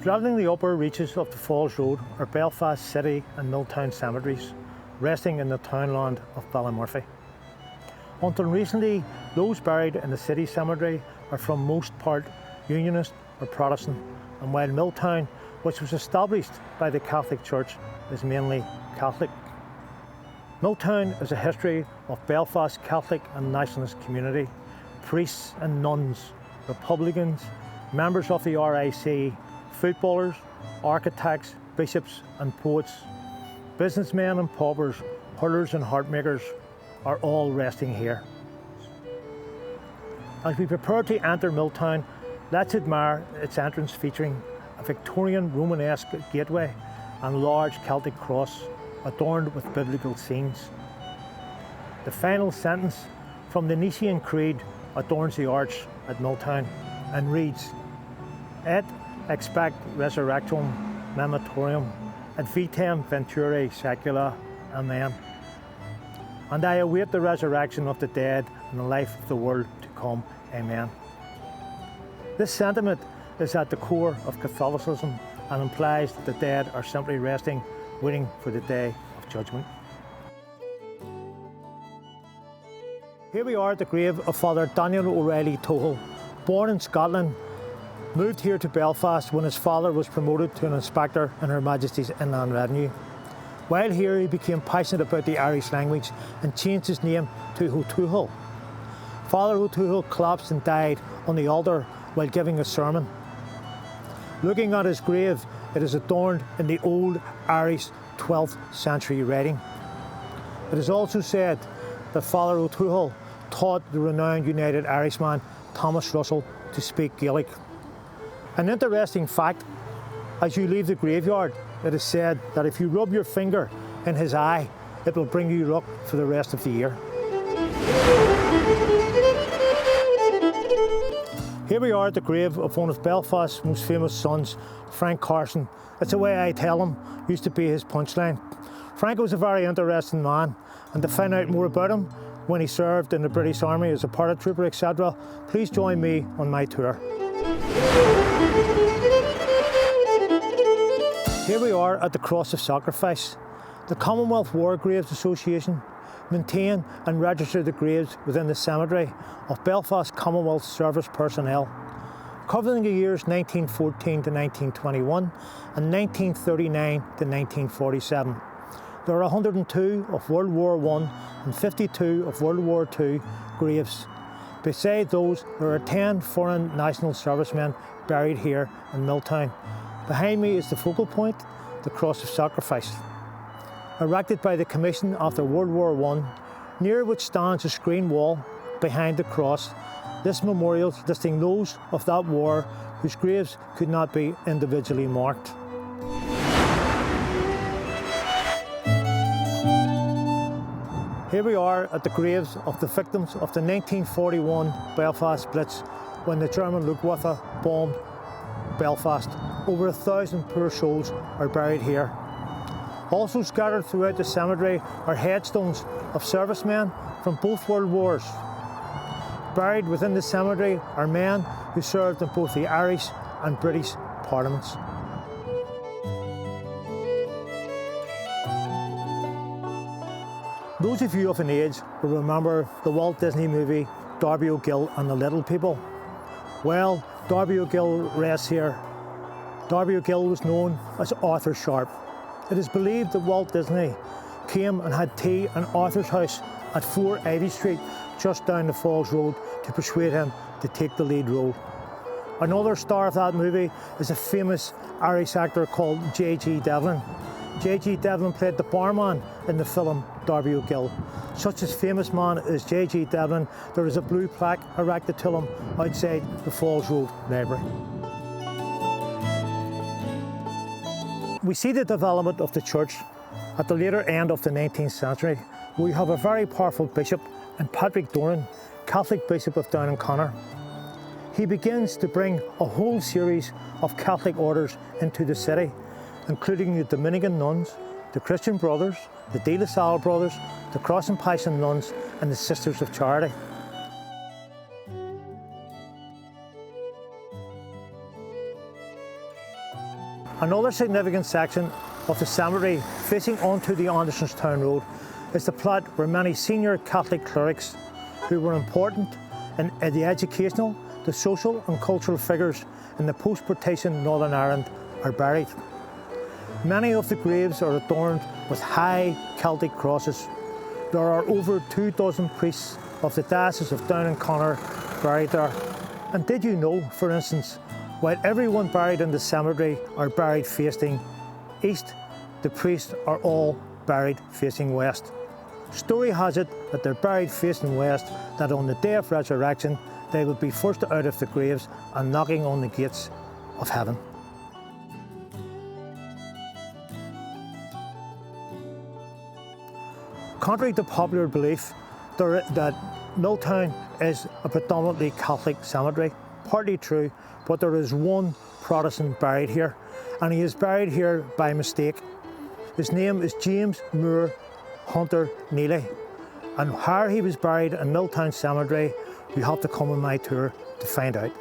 Straddling the upper reaches of the Falls Road are Belfast City and Milltown cemeteries, resting in the townland of Ballymurphy. Until recently, those buried in the city cemetery are from most part Unionist or Protestant, and while Milltown, which was established by the Catholic Church, is mainly Catholic. Milltown is a history of Belfast Catholic and Nationalist community, priests and nuns, Republicans, members of the RIC, footballers, architects, bishops and poets, businessmen and paupers, hurlers and heartmakers are all resting here. As we prepare to enter Milltown, let's admire its entrance featuring a Victorian Romanesque gateway and large Celtic cross adorned with biblical scenes. The final sentence from the Nicene Creed adorns the arch at Milltown and reads, Et expect resurrectum memoriam et vitam venturi saecula. Amen. And I await the resurrection of the dead and the life of the world to come. Amen. This sentiment is at the core of Catholicism and implies that the dead are simply resting, waiting for the day of judgment. Here we are at the grave of Father Daniel O'Reilly Tohill, born in Scotland, moved here to Belfast when his father was promoted to an inspector in Her Majesty's Inland Revenue. While here, he became passionate about the Irish language and changed his name to O'Toole. Father O'Toole collapsed and died on the altar while giving a sermon. Looking at his grave, it is adorned in the old Irish 12th century writing. It is also said that Father O'Toole taught the renowned United Irishman Thomas Russell to speak Gaelic. An interesting fact, as you leave the graveyard, it is said that if you rub your finger in his eye, it will bring you luck for the rest of the year. Here we are at the grave of one of Belfast's most famous sons, Frank Carson. It's the way I tell him, used to be his punchline. Frank was a very interesting man, and to find out more about him, when he served in the British Army as a paratrooper, etc., please join me on my tour. Here we are at the Cross of Sacrifice. The Commonwealth War Graves Association maintain and register the graves within the cemetery of Belfast Commonwealth Service personnel, covering the years 1914 to 1921 and 1939 to 1947. There are 102 of World War I and 52 of World War II graves. Beside those, there are 10 foreign national servicemen buried here in Milltown. Behind me is the focal point, the Cross of Sacrifice. Erected by the Commission after World War I, near which stands a screen wall behind the cross, this memorial is listing those of that war whose graves could not be individually marked. Here we are at the graves of the victims of the 1941 Belfast Blitz, when the German Luftwaffe bombed Belfast. Over 1,000 poor souls are buried here. Also scattered throughout the cemetery are headstones of servicemen from both World Wars. Buried within the cemetery are men who served in both the Irish and British Parliaments. Those of you of an age will remember the Walt Disney movie Darby O'Gill and the Little People. Well, Darby O'Gill rests here. Darby O'Gill was known as Arthur Sharp. It is believed that Walt Disney came and had tea in Arthur's house at 4 Ivy Street, just down the Falls Road, to persuade him to take the lead role. Another star of that movie is a famous Irish actor called J.G. Devlin. J.G. Devlin played the barman in the film Darby O'Gill. Such a famous man as J.G. Devlin, there is a blue plaque erected to him outside the Falls Road Library. We see the development of the church at the later end of the 19th century. We have a very powerful bishop in Patrick Doran, Catholic Bishop of Down and Connor. He begins to bring a whole series of Catholic orders into the city, including the Dominican nuns, the Christian Brothers, the De La Salle Brothers, the Cross and Passion nuns, and the Sisters of Charity. Another significant section of the cemetery facing onto the Andersonstown Road is the plot where many senior Catholic clerics who were important in the educational, the social and cultural figures in the post-partition Northern Ireland are buried. Many of the graves are adorned with high Celtic crosses. There are over 24 priests of the Diocese of Down and Connor buried there. And did you know, for instance, while everyone buried in the cemetery are buried facing east, the priests are all buried facing west. Story has it that they're buried facing west, that on the day of resurrection they will be first out of the graves and knocking on the gates of heaven. Contrary to popular belief that Milltown is a predominantly Catholic cemetery, partly true, but there is one Protestant buried here, and he is buried here by mistake. His name is James Moore Hunter Neely, and how he was buried in Milltown Cemetery, you have to come on my tour to find out.